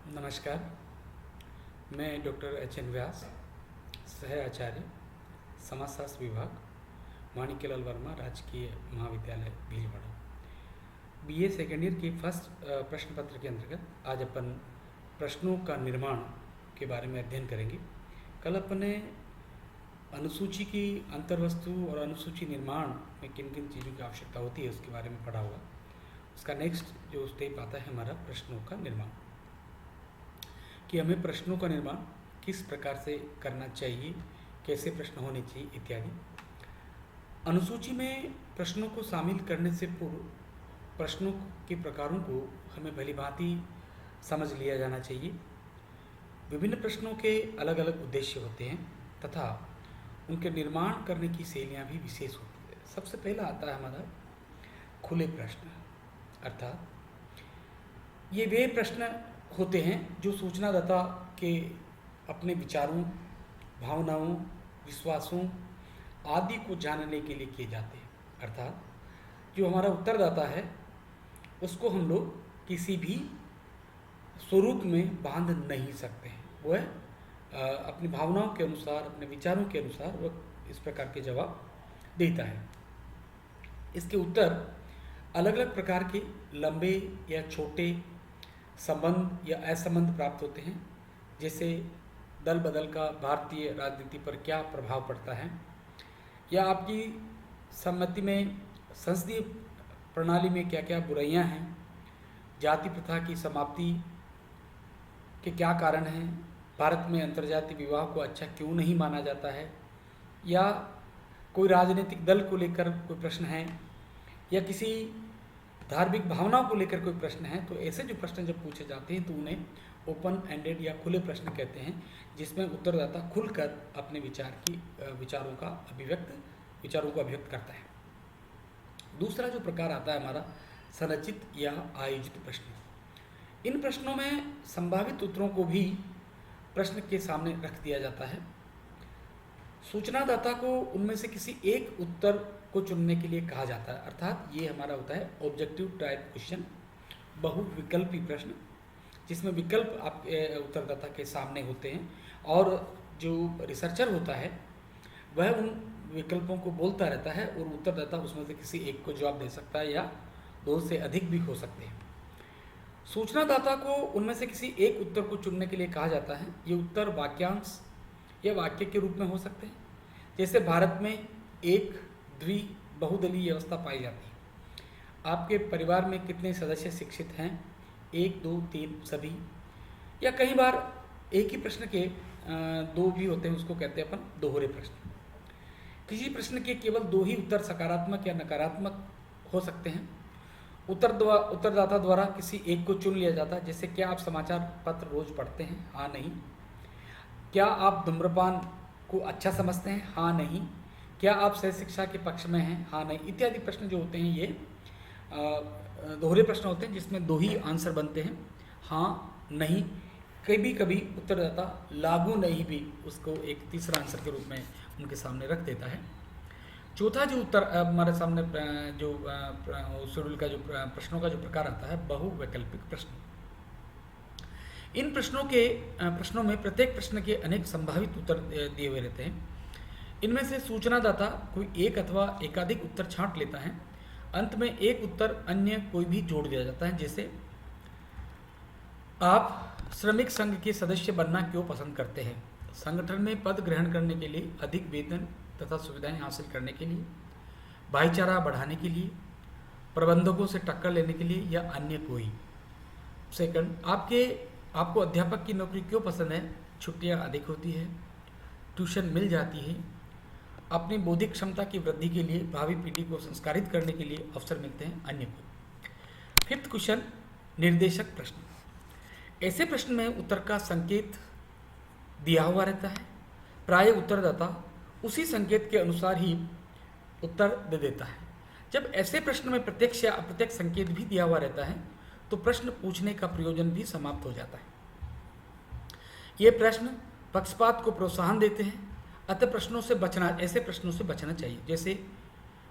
नमस्कार। मैं doctor H N व्यास, सह आचार्य समाजशास्त्र विभाग, माणिक्यलाल वर्मा राजकीय महाविद्यालय भीलवाड़ा। बीए सेकेंड ईयर की फर्स्ट प्रश्न पत्र के अंतर्गत आज अपन प्रश्नों का निर्माण के बारे में अध्ययन करेंगे। कल अपन ने अनुसूची की अंतर्वस्तु और अनुसूची निर्माण में किन किन चीज़ों की आवश्यकता होती है उसके बारे में पढ़ा हुआ। उसका नेक्स्ट जो स्टेप आता है हमारा प्रश्नों का निर्माण, कि हमें प्रश्नों का निर्माण किस प्रकार से करना चाहिए, कैसे प्रश्न होने चाहिए इत्यादि। अनुसूची में प्रश्नों को शामिल करने से पूर्व प्रश्नों के प्रकारों को हमें भलीभांति समझ लिया जाना चाहिए। विभिन्न प्रश्नों के अलग अलग उद्देश्य होते हैं तथा उनके निर्माण करने की शैलियाँ भी विशेष होती है। सबसे पहला आता है हमारा खुले प्रश्न, अर्थात ये वे प्रश्न होते हैं जो सूचनादाता के अपने विचारों, भावनाओं, विश्वासों आदि को जानने के लिए किए जाते हैं। अर्थात जो हमारा उत्तरदाता है उसको हम लोग किसी भी स्वरूप में बांध नहीं सकते हैं। वह अपनी भावनाओं के अनुसार, अपने विचारों के अनुसार वह इस प्रकार के जवाब देता है। इसके उत्तर अलग अलग प्रकार के लंबे या छोटे, संबंध या असंबंध प्राप्त होते हैं। जैसे दल बदल का भारतीय राजनीति पर क्या प्रभाव पड़ता है, या आपकी सम्मति में संसदीय प्रणाली में क्या क्या बुराइयां हैं, जाति प्रथा की समाप्ति के क्या कारण हैं, भारत में अंतर्जातीय विवाह को अच्छा क्यों नहीं माना जाता है, या कोई राजनीतिक दल को लेकर कोई प्रश्न है, या किसी धार्मिक भावनाओं को लेकर कोई प्रश्न है। तो ऐसे जो प्रश्न जब पूछे जाते हैं तो उन्हें ओपन एंडेड या खुले प्रश्न कहते हैं, जिसमें उत्तरदाता खुलकर अपने विचारों को अभिव्यक्त करता है। दूसरा जो प्रकार आता है हमारा संरचित या आयोजित प्रश्न। इन प्रश्नों में संभावित उत्तरों को भी प्रश्न के सामने रख दिया जाता है। सूचनादाता को उनमें से किसी एक उत्तर को चुनने के लिए कहा जाता है। अर्थात ये हमारा होता है ऑब्जेक्टिव टाइप क्वेश्चन, बहुविकल्पी प्रश्न, जिसमें विकल्प आपके उत्तरदाता के सामने होते हैं और जो रिसर्चर होता है वह उन विकल्पों को बोलता रहता है और उत्तरदाता उसमें से किसी एक को जवाब दे सकता है, या दो से अधिक भी हो सकते हैं। सूचनादाता को उनमें से किसी एक उत्तर को चुनने के लिए कहा जाता है। ये उत्तर वाक्यांश या वाक्य के रूप में हो सकते हैं। जैसे भारत में एक द्वि बहुदलीय व्यवस्था पाई जाती है। आपके परिवार में कितने सदस्य शिक्षित हैं, 1 2 3 सभी। या कई बार एक ही प्रश्न के दो भी होते हैं, उसको कहते हैं अपन दोहरे प्रश्न। किसी प्रश्न के केवल दो ही उत्तर सकारात्मक या नकारात्मक हो सकते हैं। उत्तरदाता द्वारा किसी एक को चुन लिया जाता है। जैसे क्या आप समाचार पत्र रोज पढ़ते हैं, हाँ नहीं। क्या आप धूम्रपान को अच्छा समझते हैं, हाँ नहीं। क्या आप सह शिक्षा के पक्ष में हैं, हाँ नहीं, इत्यादि प्रश्न जो होते हैं ये दोहरे प्रश्न होते हैं, जिसमें दो ही आंसर बनते हैं, हाँ नहीं। कभी कभी उत्तरदाता लागू नहीं भी उसको एक तीसरा आंसर के रूप में उनके सामने रख देता है। चौथा जो उत्तर हमारे सामने जो शेड्यूल का जो प्रश्नों का जो प्रकार आता है, बहुवैकल्पिक प्रश्न। इन प्रश्नों में प्रत्येक प्रश्न के अनेक संभावित उत्तर दिए हुए रहते हैं। इनमें से सूचनादाता कोई एक अथवा एकाधिक उत्तर छांट लेता है। अंत में एक उत्तर अन्य कोई भी जोड़ दिया जाता है। जैसे आप श्रमिक संघ के सदस्य बनना क्यों पसंद करते हैं? संगठन में पद ग्रहण करने के लिए, अधिक वेतन तथा सुविधाएं हासिल करने के लिए, भाईचारा बढ़ाने के लिए, प्रबंधकों से टक्कर लेने के लिए, या अन्य कोई। सेकंड, आपको अध्यापक की नौकरी क्यों पसंद है? छुट्टियां अधिक होती है, ट्यूशन मिल जाती है, अपनी बौद्धिक क्षमता की वृद्धि के लिए, भावी पीढ़ी को संस्कारित करने के लिए अवसर मिलते हैं, अन्य को। फिफ्थ क्वेश्चन, निर्देशक प्रश्न। ऐसे प्रश्न में उत्तर का संकेत दिया हुआ रहता है। प्राय उत्तरदाता उसी संकेत के अनुसार ही उत्तर दे देता है। जब ऐसे प्रश्न में प्रत्यक्ष या अप्रत्यक्ष संकेत भी दिया हुआ रहता है तो प्रश्न पूछने का प्रयोजन भी समाप्त हो जाता है। ये प्रश्न पक्षपात को प्रोत्साहन देते हैं, अतः ऐसे प्रश्नों से बचना चाहिए। जैसे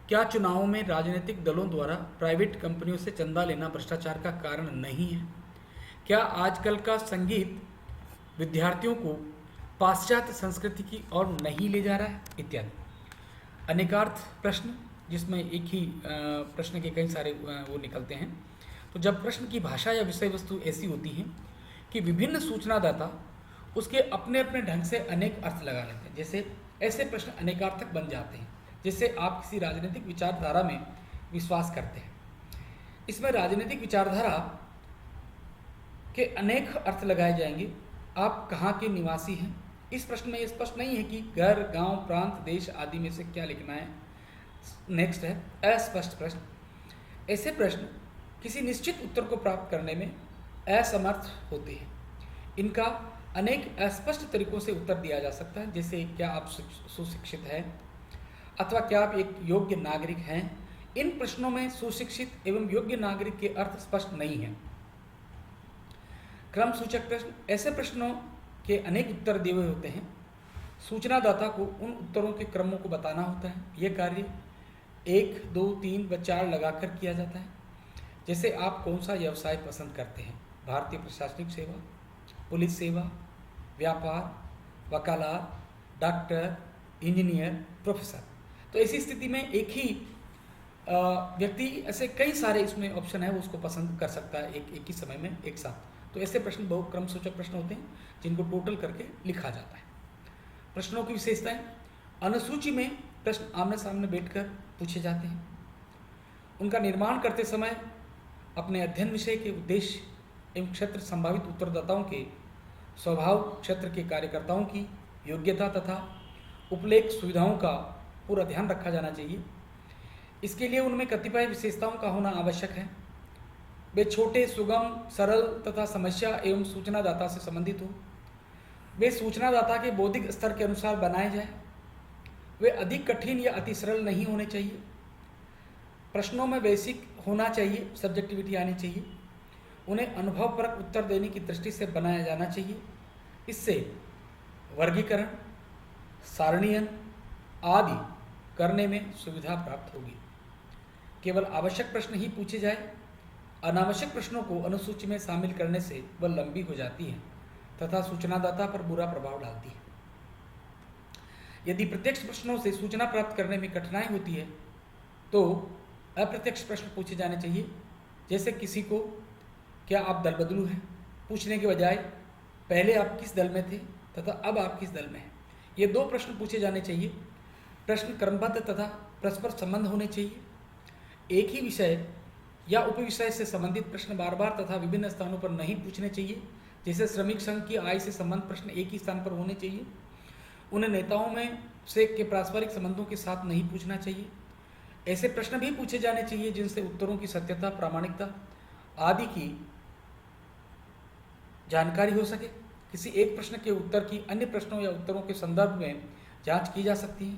क्या चुनावों में राजनीतिक दलों द्वारा प्राइवेट कंपनियों से चंदा लेना भ्रष्टाचार का कारण नहीं है? क्या आजकल का संगीत विद्यार्थियों को पाश्चात्य संस्कृति की ओर नहीं ले जा रहा है, इत्यादि। अनेकार्थ प्रश्न, जिसमें एक ही प्रश्न के कई सारे वो निकलते हैं। तो जब प्रश्न की भाषा या विषय वस्तु ऐसी होती है कि विभिन्न सूचनादाता उसके अपने अपने ढंग से अनेक अर्थ लगा लेते हैं, जैसे ऐसे प्रश्न अनेकार्थक बन जाते हैं। जैसे आप किसी राजनीतिक विचारधारा में विश्वास करते हैं, इसमें राजनीतिक विचारधारा के अनेक अर्थ लगाए जाएंगे। आप कहाँ के निवासी हैं, इस प्रश्न में स्पष्ट नहीं है कि घर, गांव, प्रांत, देश आदि में से क्या लिखना है। नेक्स्ट है अस्पष्ट प्रश्न। ऐसे प्रश्न किसी निश्चित उत्तर को प्राप्त करने में असमर्थ होते हैं। इनका अनेक अस्पष्ट तरीकों से उत्तर दिया जा सकता है, जैसे क्या आप सुशिक्षित हैं अथवा क्या आप एक योग्य नागरिक हैं। इन प्रश्नों में सुशिक्षित एवं योग्य नागरिक के अर्थ स्पष्ट नहीं है। क्रम सूचक प्रश्न, ऐसे प्रश्नों के अनेक उत्तर दिए हुए होते हैं। सूचनादाता को उन उत्तरों के क्रमों को बताना होता है। यह कार्य 1, 2, 3 व 4 लगाकर किया जाता है। जैसे आप कौन सा व्यवसाय पसंद करते हैं, भारतीय प्रशासनिक सेवा, पुलिस सेवा, व्यापार, वकालत, डॉक्टर, इंजीनियर, प्रोफेसर। तो ऐसी स्थिति में एक ही व्यक्ति ऐसे कई सारे इसमें ऑप्शन है, वो उसको पसंद कर सकता है एक ही समय में एक साथ। तो ऐसे प्रश्न बहु क्रम सूचक प्रश्न होते हैं, जिनको टोटल करके लिखा जाता है। प्रश्नों की विशेषताएं, अनुसूची में प्रश्न आमने सामने बैठकर पूछे जाते हैं। उनका निर्माण करते समय अपने अध्ययन विषय के उद्देश्य एवं क्षेत्र संभावित उत्तरदाताओं के स्वभाव, क्षेत्र के कार्यकर्ताओं की योग्यता तथा उपलेख सुविधाओं का पूरा ध्यान रखा जाना चाहिए। इसके लिए उनमें कतिपय विशेषताओं का होना आवश्यक है। वे छोटे, सुगम, सरल तथा समस्या एवं सूचनादाता से संबंधित हो। वे सूचनादाता के बौद्धिक स्तर के अनुसार बनाए जाए। वे अधिक कठिन या अति सरल नहीं होने चाहिए। प्रश्नों में बेसिक होना चाहिए, सब्जेक्टिविटी आनी चाहिए। उन्हें अनुभवपरक उत्तर देने की दृष्टि से बनाया जाना चाहिए। इससे वर्गीकरण, सारणीयन आदि करने में सुविधा प्राप्त होगी। केवल आवश्यक प्रश्न ही पूछे जाए। अनावश्यक प्रश्नों को अनुसूची में शामिल करने से वह लंबी हो जाती है तथा सूचनादाता पर बुरा प्रभाव डालती है। यदि प्रत्यक्ष प्रश्नों से सूचना प्राप्त करने में कठिनाई होती है तो अप्रत्यक्ष प्रश्न पूछे जाने चाहिए। जैसे किसी को क्या आप दल बदलू हैं पूछने के बजाय पहले आप किस दल में थे तथा अब आप किस दल में हैं, ये 2 प्रश्न पूछे जाने चाहिए। प्रश्न क्रमबद्ध तथा परस्पर संबंध होने चाहिए। एक ही विषय या उपविषय से संबंधित प्रश्न बार बार तथा विभिन्न स्थानों पर नहीं पूछने चाहिए। जैसे श्रमिक संघ की आय से संबंध प्रश्न एक ही स्थान पर होने चाहिए। उन्हें नेताओं में से के पारस्परिक संबंधों के साथ नहीं पूछना चाहिए। ऐसे प्रश्न भी पूछे जाने चाहिए जिनसे उत्तरों की सत्यता, प्रामाणिकता आदि की जानकारी हो सके। किसी एक प्रश्न के उत्तर की अन्य प्रश्नों या उत्तरों के संदर्भ में जांच की जा सकती है।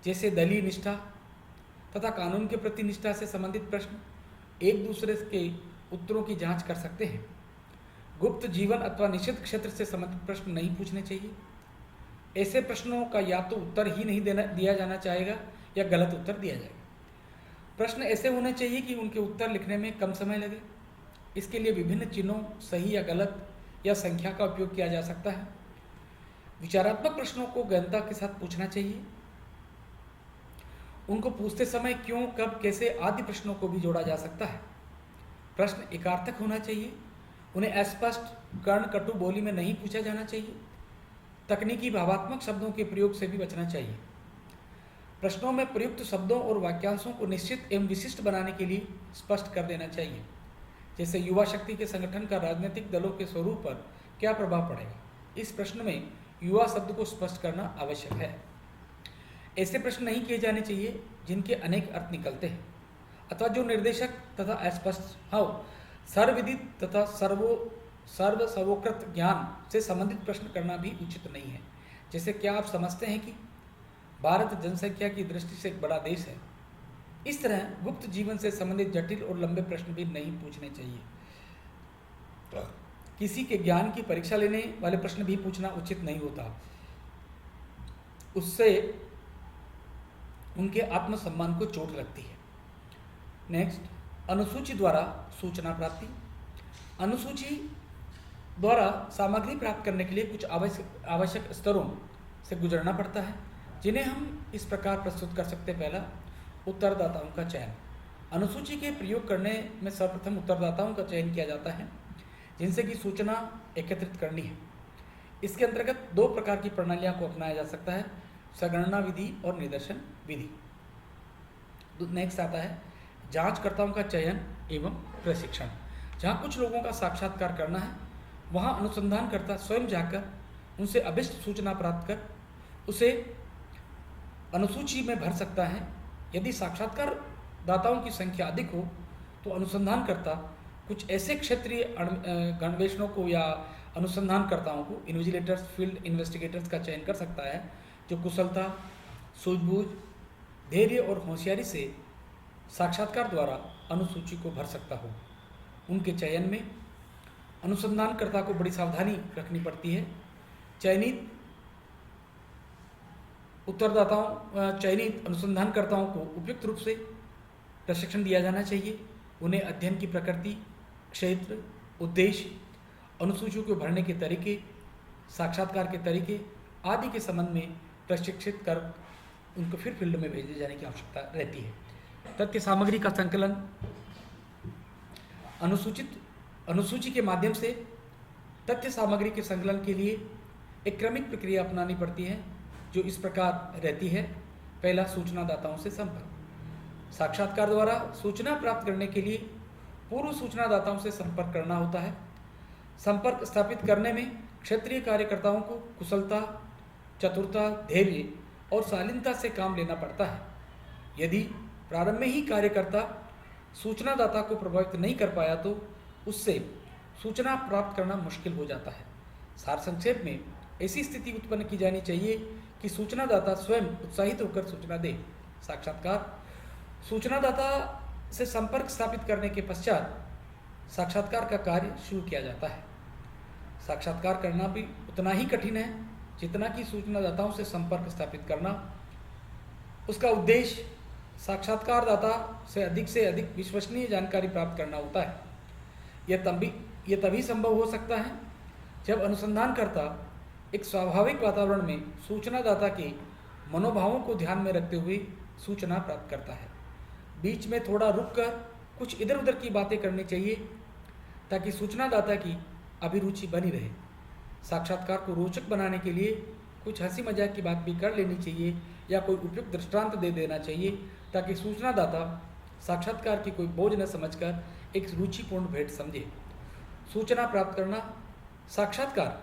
जैसे दलीय निष्ठा तथा कानून के प्रति निष्ठा से संबंधित प्रश्न एक दूसरे के उत्तरों की जांच कर सकते हैं। गुप्त जीवन अथवा निषिद्ध क्षेत्र से संबंधित प्रश्न नहीं पूछने चाहिए। ऐसे प्रश्नों का या तो उत्तर ही नहीं दिया जाना चाहेगा या गलत उत्तर दिया जाएगा। प्रश्न ऐसे होने चाहिए कि उनके उत्तर लिखने में कम समय लगे। इसके लिए विभिन्न चिन्हों, सही या गलत या संख्या का उपयोग किया जा सकता है। विचारात्मक प्रश्नों को गहनता के साथ पूछना चाहिए। उनको पूछते समय क्यों, कब, कैसे आदि प्रश्नों को भी जोड़ा जा सकता है। प्रश्न एकार्थक होना चाहिए। उन्हें अस्पष्ट, कर्ण, कटु बोली में नहीं पूछा जाना चाहिए। तकनीकी भावात्मक शब्दों के प्रयोग से भी बचना चाहिए। प्रश्नों में प्रयुक्त शब्दों और वाक्यांशों को निश्चित एवं विशिष्ट बनाने के लिए स्पष्ट कर देना चाहिए। जैसे युवा शक्ति के संगठन का राजनीतिक दलों के स्वरूप पर क्या प्रभाव पड़ेगा, इस प्रश्न में युवा शब्द को स्पष्ट करना आवश्यक है। ऐसे प्रश्न नहीं किए जाने चाहिए जिनके अनेक अर्थ निकलते हैं अथवा जो निर्देशक तथा अस्पष्ट हो। सर्वविदित तथा सर्वोकृत ज्ञान से संबंधित प्रश्न करना भी उचित नहीं है। जैसे क्या आप समझते हैं कि भारत जनसंख्या की दृष्टि से एक बड़ा देश है। इस तरह गुप्त जीवन से संबंधित जटिल और लंबे प्रश्न भी नहीं पूछने चाहिए। किसी के ज्ञान की परीक्षा लेने वाले प्रश्न भी पूछना उचित नहीं होता। उससे उनके आत्मसम्मान को चोट लगती है। नेक्स्ट, अनुसूची द्वारा सूचना प्राप्ति। अनुसूची द्वारा सामग्री प्राप्त करने के लिए कुछ आवश्यक स्तरों से गुजरना पड़ता है, जिन्हें हम इस प्रकार प्रस्तुत कर सकते हैं। पहला, उत्तरदाताओं का चयन। अनुसूची के प्रयोग करने में सर्वप्रथम उत्तरदाताओं का चयन किया जाता है जिनसे कि सूचना एकत्रित करनी है। इसके अंतर्गत दो प्रकार की प्रणालियां को अपनाया जा सकता है, संगणना विधि और निदर्शन विधि। नेक्स्ट आता है जांचकर्ताओं का चयन एवं प्रशिक्षण। जहां कुछ लोगों का साक्षात्कार करना है, वहां अनुसंधानकर्ता स्वयं जाकर उनसे अभिष्ट सूचना प्राप्त कर उसे अनुसूची में भर सकता है। यदि साक्षात्कार दाताओं की संख्या अधिक हो तो अनुसंधानकर्ता कुछ ऐसे क्षेत्रीय अन्वेषणों को या अनुसंधानकर्ताओं को, इन्विजिलेटर्स, फील्ड इन्वेस्टिगेटर्स का चयन कर सकता है जो कुशलता, सूझबूझ, धैर्य और होशियारी से साक्षात्कार द्वारा अनुसूची को भर सकता हो। उनके चयन में अनुसंधानकर्ता को बड़ी सावधानी रखनी पड़ती है। चयनित अनुसंधानकर्ताओं को उपयुक्त रूप से प्रशिक्षण दिया जाना चाहिए। उन्हें अध्ययन की प्रकृति, क्षेत्र, उद्देश्य, अनुसूचियों को भरने के तरीके, साक्षात्कार के तरीके आदि के संबंध में प्रशिक्षित कर उनको फिर फील्ड में भेजे जाने की आवश्यकता रहती है। तथ्य सामग्री का संकलन। अनुसूची के माध्यम से तथ्य सामग्री के संकलन के लिए एक क्रमिक प्रक्रिया अपनानी पड़ती है जो इस प्रकार रहती है। पहला, सूचनादाताओं से संपर्क। साक्षात्कार द्वारा सूचना प्राप्त करने के लिए पूर्व सूचनादाताओं से संपर्क करना होता है। संपर्क स्थापित करने में क्षेत्रीय कार्यकर्ताओं को कुशलता, चतुरता, धैर्य और शालीनता से काम लेना पड़ता है। यदि प्रारंभ में ही कार्यकर्ता सूचनादाता को प्रभावित नहीं कर पाया तो उससे सूचना प्राप्त करना मुश्किल हो जाता है। सार संक्षेप में ऐसी स्थिति उत्पन्न की जानी चाहिए कि सूचनादाता स्वयं उत्साहित होकर सूचना दे। साक्षात्कार। सूचनादाता से संपर्क स्थापित करने के पश्चात साक्षात्कार का कार्य शुरू किया जाता है। साक्षात्कार करना भी उतना ही कठिन है जितना कि सूचनादाताओं से संपर्क स्थापित करना। उसका उद्देश्य साक्षात्कारदाता से अधिक विश्वसनीय जानकारी प्राप्त करना होता है। यह तभी संभव हो सकता है जब अनुसंधानकर्ता एक स्वाभाविक वातावरण में सूचनादाता के मनोभावों को ध्यान में रखते हुए सूचना प्राप्त करता है। बीच में थोड़ा रुककर कुछ इधर उधर की बातें करनी चाहिए ताकि सूचनादाता की अभिरुचि बनी रहे। साक्षात्कार को रोचक बनाने के लिए कुछ हंसी मजाक की बात भी कर लेनी चाहिए या कोई उपयुक्त दृष्टांत दे देना चाहिए ताकि सूचनादाता साक्षात्कार की कोई बोझ न समझकर एक रुचिपूर्ण भेंट समझे। सूचना प्राप्त करना। साक्षात्कार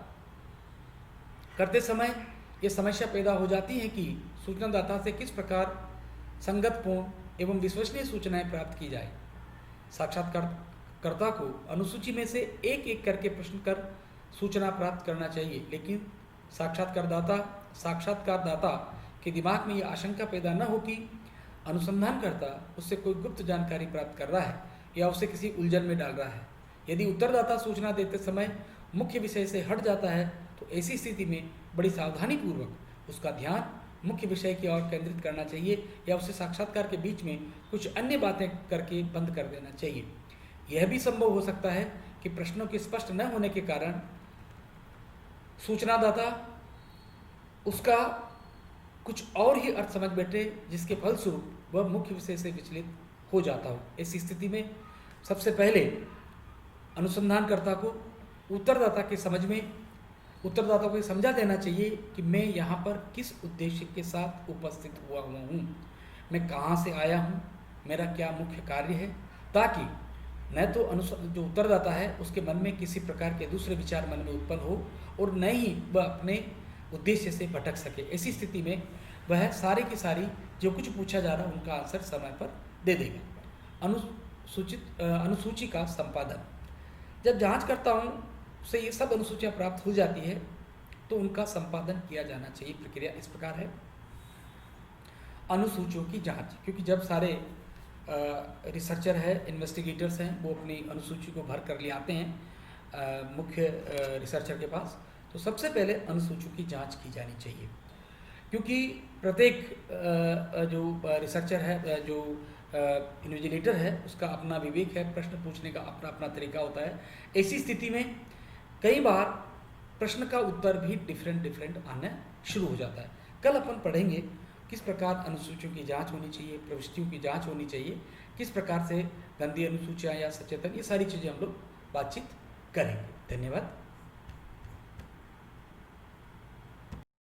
करते समय यह समस्या पैदा हो जाती है कि सूचनादाता से किस प्रकार संगतपूर्ण एवं विश्वसनीय सूचनाएं प्राप्त की जाए। साक्षात्कारकर्ता को अनुसूची में से एक एक करके प्रश्न कर सूचना प्राप्त करना चाहिए, लेकिन साक्षात्कारदाता के दिमाग में यह आशंका पैदा न हो कि अनुसंधानकर्ता उससे कोई गुप्त जानकारी प्राप्त कर रहा है या उसे किसी उलझन में डाल रहा है। यदि उत्तरदाता सूचना देते समय मुख्य विषय से हट जाता है तो ऐसी स्थिति में बड़ी सावधानी पूर्वक उसका ध्यान मुख्य विषय की ओर केंद्रित करना चाहिए या उसे साक्षात्कार के बीच में कुछ अन्य बातें करके बंद कर देना चाहिए। यह भी संभव हो सकता है कि प्रश्नों के स्पष्ट न होने के कारण सूचनादाता उसका कुछ और ही अर्थ समझ बैठे, जिसके फलस्वरूप वह मुख्य विषय से विचलित हो जाता हो। ऐसी स्थिति में सबसे पहले अनुसंधानकर्ता को उत्तरदाता को समझा देना चाहिए कि मैं यहाँ पर किस उद्देश्य के साथ उपस्थित हुआ हूँ, मैं कहाँ से आया हूँ, मेरा क्या मुख्य कार्य है, ताकि न तो जो उत्तरदाता है उसके मन में किसी प्रकार के दूसरे विचार मन में उत्पन्न हो और न ही वह अपने उद्देश्य से भटक सके। ऐसी स्थिति में वह सारी की सारी जो कुछ पूछा जा रहा है उनका आंसर समय पर दे देगा। अनुसूची का संपादन। जब जांचकर्ताओं से ये सब अनुसूचियाँ प्राप्त हो जाती है तो उनका संपादन किया जाना चाहिए। प्रक्रिया इस प्रकार है। अनुसूचियों की जांच, क्योंकि जब सारे रिसर्चर है, इन्वेस्टिगेटर्स हैं, वो अपनी अनुसूची को भर कर ले आते हैं मुख्य रिसर्चर के पास, तो सबसे पहले अनुसूचियों की जांच की जानी चाहिए, क्योंकि प्रत्येक जो रिसर्चर है, जो इन्विजिलेटर है, उसका अपना विवेक है, प्रश्न पूछने का अपना अपना तरीका होता है। ऐसी स्थिति में कई बार प्रश्न का उत्तर भी डिफरेंट आना शुरू हो जाता है। कल अपन पढ़ेंगे किस प्रकार अनुसूचियों की जांच होनी चाहिए, प्रविष्टियों की जांच होनी चाहिए, किस प्रकार से गंदी अनुसूचियां या सचेतन, ये सारी चीज़ें हम लोग बातचीत करेंगे। धन्यवाद।